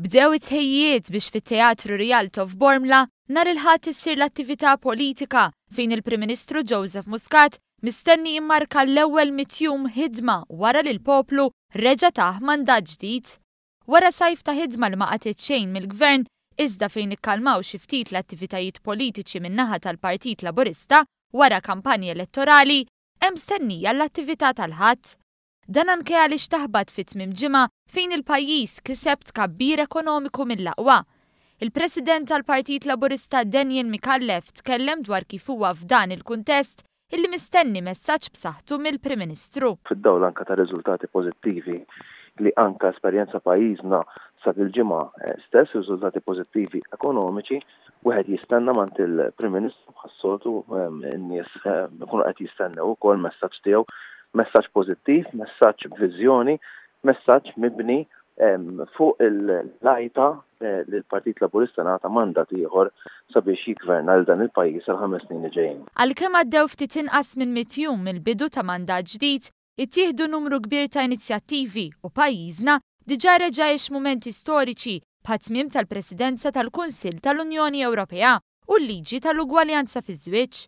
Bdew it-tħejjiet biex fit-Teatru Rialto f'Bormla nhar il-Ħadd issir l-attività politika fejn il-Prim Ministru Joseph Muscat mistenni jimmarka l-ewwel mitjum ħidma wara li l-poplu reġa' taħ mandat ġdid. Wara sajf ta' ħidma li ma qatitx xejn mill-Gvern, iżda fejn ikkalmaw xi ftit l-attivitajiet politiċi min-naħa tal-Partit Laburista wara kampanji elettorali, hemm stennija l-attività tal-Ħadd. Dan anke għaliex taħbad fit-tmiem ġimgħa fejn il-pajjiż kiseb tkabbir ekonomiku mill-aqwa. Il-President tal-Partit Laburista Daniel Mikallef tkellem dwar kif huwa f'dan il-kuntest illi mistenni messaġġ b'saħħtu mill-Prim Ministru. Fid-dawl anke ta' riżultati pożittivi li anke esperjenza pajjiżna sa il-ġimgħa stess riżultati pożittivi ekonomiċi, wieħed jistenna mant il-Prim Ministru bħas-soltu n-nies ikunu qed jistennew ukoll messaġġ tiegħu, messaġġ pożittiv, messaġġ b'viżjoni, messaġġ mibni fuq il-lajta li l-Partit Laburista nagħta mandat ieħor sabiex jigverna l dan il-pajjiż għal 5 snin li ġejjin. Għalkemm għaddew ftit inqas minn 100 jum mill-bidu ta' mandat ġdid, ittieħdu numru kbir ta' inizjattivi u pajjiżna diġà reġa' jgħix mumenti storiċi bħat-tmiem tal-Presidenza tal-Kunsill tal-Unjoni Ewropea u l-liġi tal-ugwaljanza fiż-żwieġ.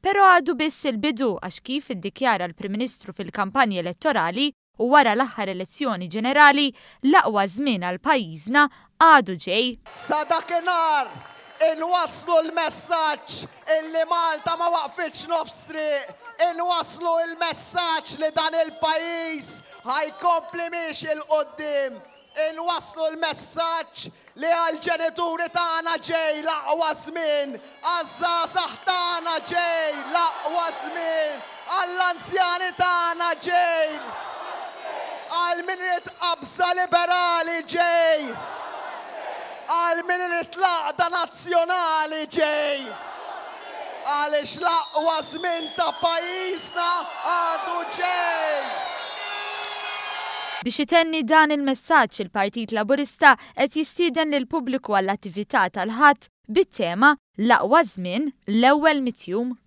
Però għadu biss il-bidu għax kif iddikjara l-Prim Ministru fil-kampanji elettorali u wara l-aħħar elezzjoni ġenerali l-aqwa żmien għal pajjiżna għadu ġej. Sa dakinhar inwasslu l-messaġġ illi Malta ma waqfitx nofs triq, inwasslu l-messaġġ li dan il-pajjiż ħajkompli miex il-qoddim, inwasslu l-messaġġ li għal-ġenituri tagħna ġej l-aqwa żmien, għaż-żgħażagħ tagħna ġej l-aqwa żmien, għall-anzjani tagħna ġej, għal-min irid qabża liberali ġej, għal-min irid laqda nazzjonali ġej, għaliex l-aqwa żmien ta' pajjiżna għadu ġej. Biex itenni dan il-messaġġ il-Partit Laburista qed jistieden lill-pubbliku għall-attività tal-Ħadd bit-tema l-aqwa żmien l-ewwel mitjum